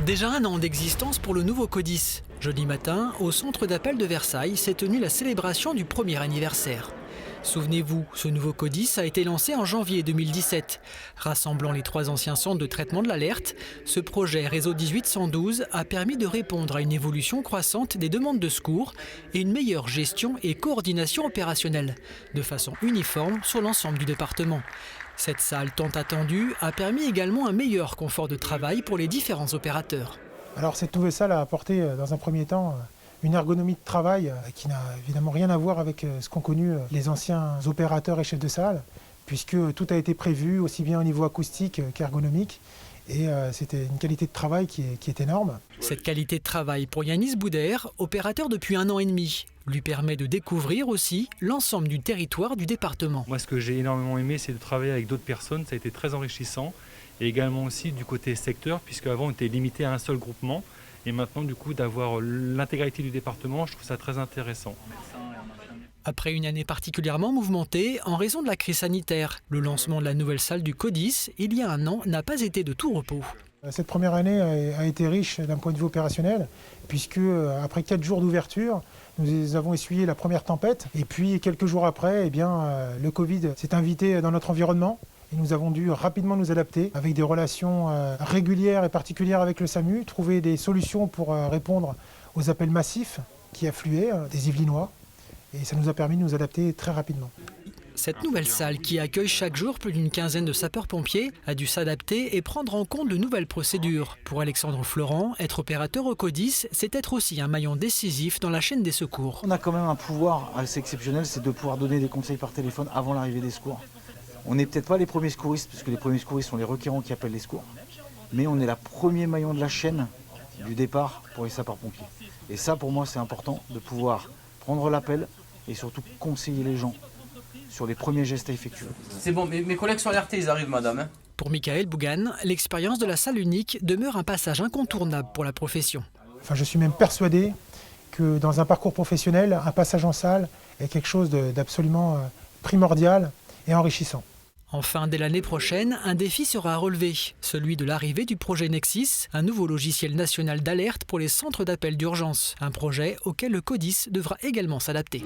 Déjà un an d'existence pour le nouveau CODIS. Jeudi matin, au centre d'appel de Versailles, s'est tenue la célébration du premier anniversaire. Souvenez-vous, ce nouveau CODIS a été lancé en janvier 2017. Rassemblant les 3 anciens centres de traitement de l'alerte, ce projet Réseau 1812 a permis de répondre à une évolution croissante des demandes de secours et une meilleure gestion et coordination opérationnelle, de façon uniforme sur l'ensemble du département. Cette salle tant attendue a permis également un meilleur confort de travail pour les différents opérateurs. Alors cette nouvelle salle a apporté dans un premier temps une ergonomie de travail qui n'a évidemment rien à voir avec ce qu'ont connu les anciens opérateurs et chefs de salle, puisque tout a été prévu aussi bien au niveau acoustique qu'ergonomique. Et c'était une qualité de travail qui est énorme. Cette qualité de travail pour Yanis Bouder, opérateur depuis 1 an et demi, lui permet de découvrir aussi l'ensemble du territoire du département. Moi, ce que j'ai énormément aimé, c'est de travailler avec d'autres personnes. Ça a été très enrichissant. Et également aussi du côté secteur, puisque avant on était limité à un seul groupement. Et maintenant, du coup, d'avoir l'intégralité du département, je trouve ça très intéressant. Après une année particulièrement mouvementée en raison de la crise sanitaire, le lancement de la nouvelle salle du CODIS, il y a 1 an, n'a pas été de tout repos. Cette première année a été riche d'un point de vue opérationnel, puisque après 4 jours d'ouverture, nous avons essuyé la première tempête. Et puis quelques jours après, le Covid s'est invité dans notre environnement. Et nous avons dû rapidement nous adapter avec des relations régulières et particulières avec le SAMU, trouver des solutions pour répondre aux appels massifs qui affluaient des Yvelinois. Et ça nous a permis de nous adapter très rapidement. Cette nouvelle salle, qui accueille chaque jour plus d'une quinzaine de sapeurs-pompiers, a dû s'adapter et prendre en compte de nouvelles procédures. Pour Alexandre Florent, être opérateur au CODIS, c'est être aussi un maillon décisif dans la chaîne des secours. On a quand même un pouvoir assez exceptionnel, c'est de pouvoir donner des conseils par téléphone avant l'arrivée des secours. On n'est peut-être pas les premiers secouristes, puisque les premiers secouristes sont les requérants qui appellent les secours, mais on est le premier maillon de la chaîne du départ pour les sapeurs-pompiers. Et ça, pour moi, c'est important de pouvoir prendre l'appel et surtout conseiller les gens sur les premiers gestes à effectuer. C'est bon, mes collègues sont alertés, ils arrivent, madame. Pour Michael Bougan, l'expérience de la salle unique demeure un passage incontournable pour la profession. Je suis même persuadé que dans un parcours professionnel, un passage en salle est quelque chose d'absolument primordial et enrichissant. Enfin, dès l'année prochaine, un défi sera relevé, celui de l'arrivée du projet Nexis, un nouveau logiciel national d'alerte pour les centres d'appel d'urgence, un projet auquel le CODIS devra également s'adapter.